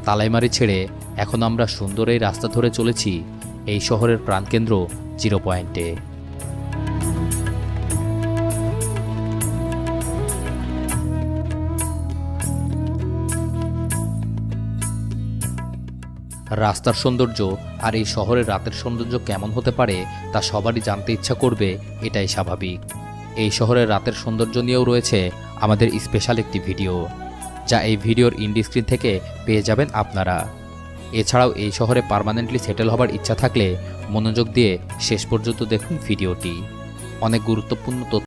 তালাইমারি ছেড়ে এখন আমরা সুন্দর এই রাস্তা ধরে চলেছি এই শহরের প্রাণকেন্দ্র জিরো পয়েন্টে। রাস্তার সৌন্দর্য আর এই শহরের রাতের সৌন্দর্য কেমন হতে পারে তা সবারই জানতে ইচ্ছা করবে, এটাই স্বাভাবিক। এই শহরের রাতের সৌন্দর্য নিয়েও রয়েছে আমাদের স্পেশাল একটি ভিডিও, যা এই ভিডিওর ইন্ডি স্ক্রিন থেকে পেয়ে যাবেন আপনারা। এছাড়াও এই শহরে পার্মানেন্টলি সেটেল হবার ইচ্ছা থাকলে মনোযোগ দিয়ে শেষ পর্যন্ত দেখুন ভিডিওটি। অনেক গুরুত্বপূর্ণ তথ্য